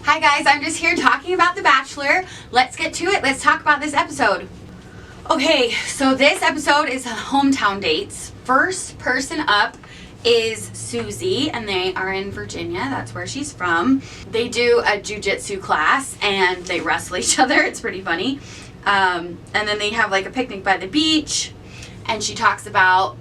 Hi guys, I'm just here talking about The Bachelor. Let's get to it. Let's talk about this episode. Okay, so this episode is hometown dates. First person up is Susie, and they are in Virginia. That's where she's from. They do a jiu-jitsu class, and they wrestle each other. It's pretty funny. And then they have like a picnic by the beach, and she talks about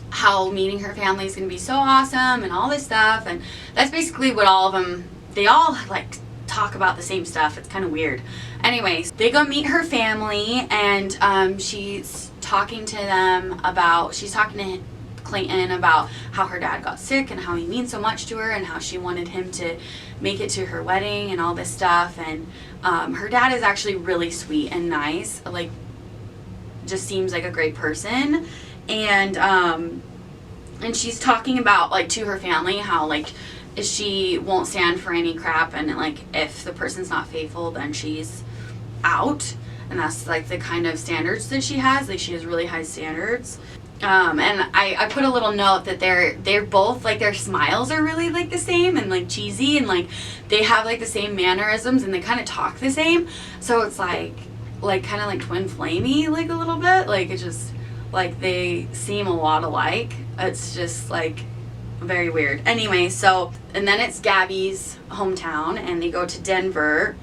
how meeting her family is going to be so awesome and all this stuff. And that's basically what all of them, they all like talk about the same stuff. It's kind of weird. Anyways, they go meet her family, and she's talking to them about, she's talking to Clayton about how her dad got sick and how he means so much to her and how she wanted him to make it to her wedding and all this stuff. And her dad is actually really sweet and nice, like just seems like a great person. And she's talking about like to her family how like she won't stand for any crap, and like if the person's not faithful then she's out, and that's like the kind of standards that she has. Like she has really high standards. And I put a little note that they're both like their smiles are really like the same and like cheesy, and like they have like the same mannerisms and they kind of talk the same, so it's like kind of like twin flamey like a little bit. Like it's just like they seem a lot alike. It's just like very weird. Anyway, so and then it's Gabby's hometown, and they go to Denver,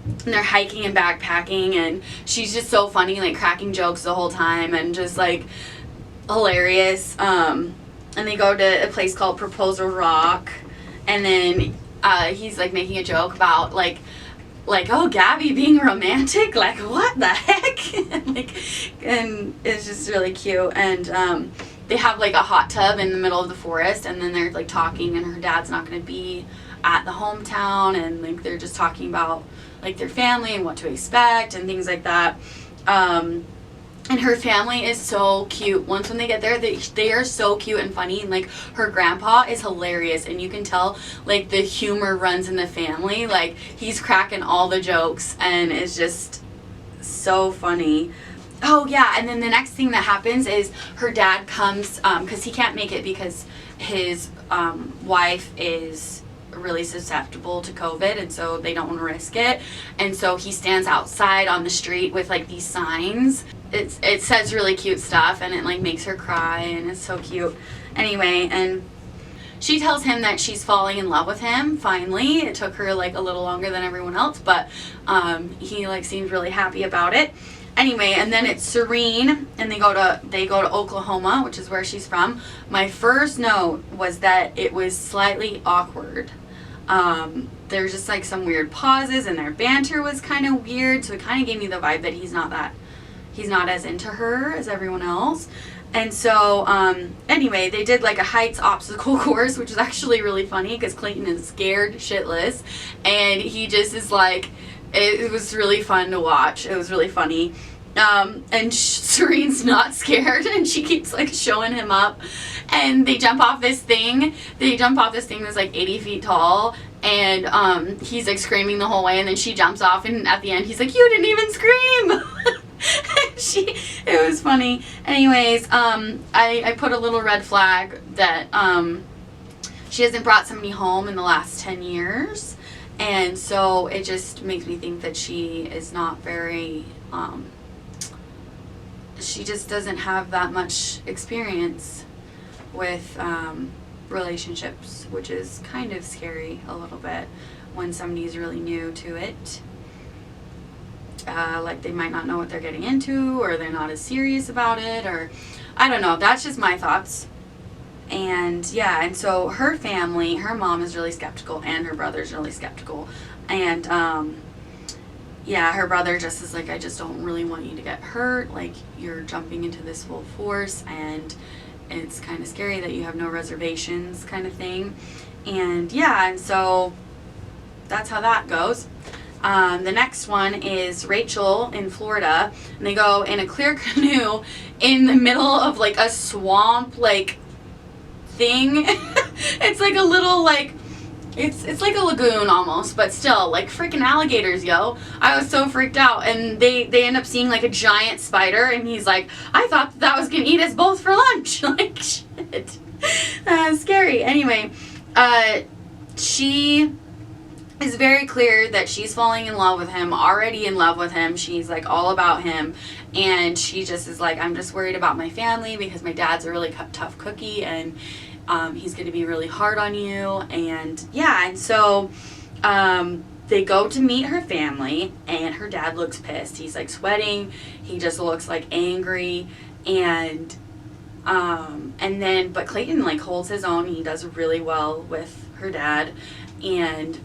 and they're hiking and backpacking, and she's just so funny, like cracking jokes the whole time and just like hilarious. And they go to a place called Proposal Rock, and then he's like making a joke about like oh, Gabby being romantic, like what the heck. and it's just really cute. And they have like a hot tub in the middle of the forest, and then they're like talking, and her dad's not going to be at the hometown, and like they're just talking about like their family and what to expect and things like that. And her family is so cute. Once when they get there, they are so cute and funny. And like her grandpa is hilarious, and you can tell like the humor runs in the family. Like he's cracking all the jokes, and it's just so funny. Oh yeah, and then the next thing that happens is her dad comes because he can't make it because his wife is really susceptible to COVID, and so they don't want to risk it. And so he stands outside on the street with like these signs. It says really cute stuff, and it like makes her cry, and it's so cute. Anyway, and she tells him that she's falling in love with him finally. It took her like a little longer than everyone else, but he like seems really happy about it. Anyway, and then it's Serene, and they go to Oklahoma, which is where she's from. My first note was that it was slightly awkward. There's just like some weird pauses, and their banter was kind of weird, so it kind of gave me the vibe that he's not as into her as everyone else. And so anyway, they did like a heights obstacle course, which is actually really funny because Clayton is scared shitless, and he just is like, it was really fun to watch. It was really funny. And Serene's not scared, and she keeps like showing him up, and they jump off this thing that's like 80 feet tall, and he's like screaming the whole way, and then she jumps off, and at the end he's like, you didn't even scream. It was funny. Anyways, I put a little red flag that she hasn't brought somebody home in the last 10 years, and so it just makes me think that she is not very she just doesn't have that much experience with relationships, which is kind of scary a little bit when somebody's really new to it. Like they might not know what they're getting into, or they're not as serious about it, or I don't know. That's just my thoughts. And yeah, and so her family, her mom is really skeptical, and her brother's really skeptical. And yeah, her brother just is like, I just don't really want you to get hurt. Like you're jumping into this full force, and it's kind of scary that you have no reservations kind of thing. And yeah, and so that's how that goes. The next one is Rachel in Florida, and they go in a clear canoe in the middle of like a swamp like thing. It's like a little like it's like a lagoon almost, but still like freaking alligators, yo. I was so freaked out, and they end up seeing like a giant spider, and he's like, I thought that was gonna eat us both for lunch. Like shit. Scary. Anyway, she is very clear that she's falling in love with him, already in love with him. She's like all about him, and she just is like, I'm just worried about my family because my dad's a really tough cookie, and he's going to be really hard on you. And yeah, and so they go to meet her family, and her dad looks pissed. He's like sweating. He just looks like angry, and then but Clayton like holds his own. He does really well with her dad, and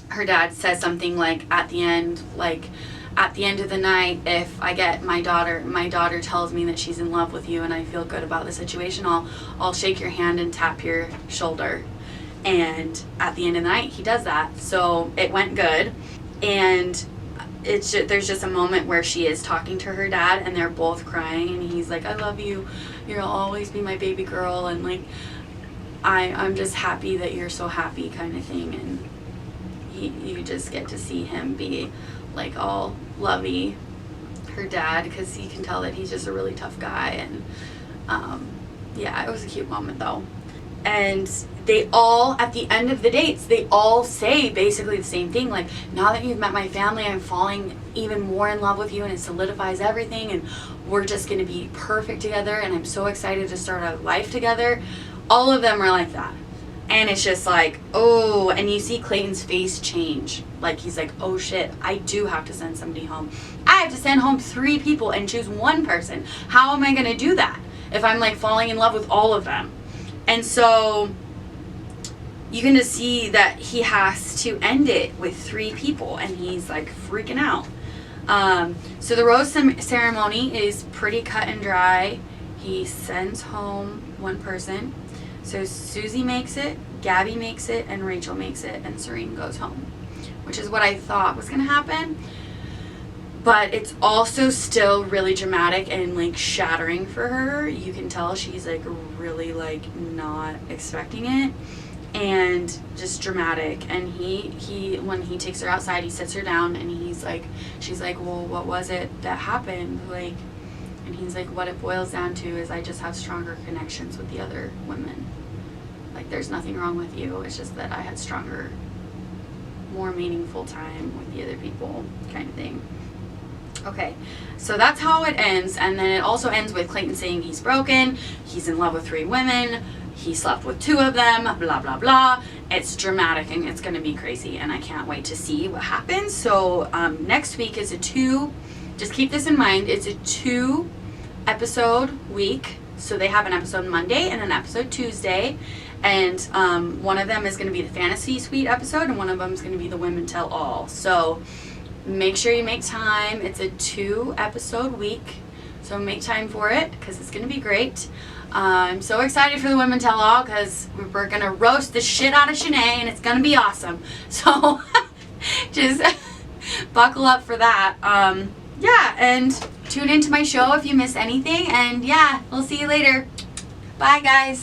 her dad says something like at the end of the night, if I get my daughter tells me that she's in love with you and I feel good about the situation, I'll shake your hand and tap your shoulder. And at the end of the night, he does that. So it went good. And there's just a moment where she is talking to her dad, and they're both crying, and he's like, I love you. You'll always be my baby girl. And like, I'm just happy that you're so happy, kind of thing. And you just get to see him be like all lovey, her dad, because you can tell that he's just a really tough guy. And yeah, it was a cute moment though. And they all, at the end of the dates, they all say basically the same thing, like, now that you've met my family, I'm falling even more in love with you, and it solidifies everything, and we're just going to be perfect together, and I'm so excited to start a life together. All of them are like that. And it's just like, oh, and you see Clayton's face change. Like, he's like, oh shit, I do have to send somebody home. I have to send home 3 people and choose one person. How am I going to do that if I'm like falling in love with all of them? And so you can just see that he has to end it with 3 people, and he's like freaking out. So the rose ceremony is pretty cut and dry. He sends home one person. So Susie makes it, Gabby makes it, and Rachel makes it, and Serene goes home, which is what I thought was going to happen. But it's also still really dramatic and like shattering for her. You can tell she's like really like not expecting it, and just dramatic. And he when he takes her outside, he sits her down, and she's like, well, what was it that happened? Like, and he's like, what it boils down to is I just have stronger connections with the other women. Like, there's nothing wrong with you. It's just that I had stronger, more meaningful time with the other people, kind of thing. Okay, so that's how it ends. And then it also ends with Clayton saying he's broken, he's in love with 3 women, he slept with 2 of them, blah, blah, blah. It's dramatic, and it's going to be crazy, and I can't wait to see what happens. So next week is just keep this in mind, it's a 2-episode week. So they have an episode Monday and an episode Tuesday. And one of them is going to be the Fantasy Suite episode, and one of them is going to be the Women Tell All. So make sure you make time. It's a 2-episode week, so make time for it, because it's going to be great. I'm so excited for the Women Tell All, because we're going to roast the shit out of Shanae, and it's going to be awesome. So just buckle up for that. Yeah, and tune into my show if you miss anything. And yeah, we'll see you later. Bye, guys.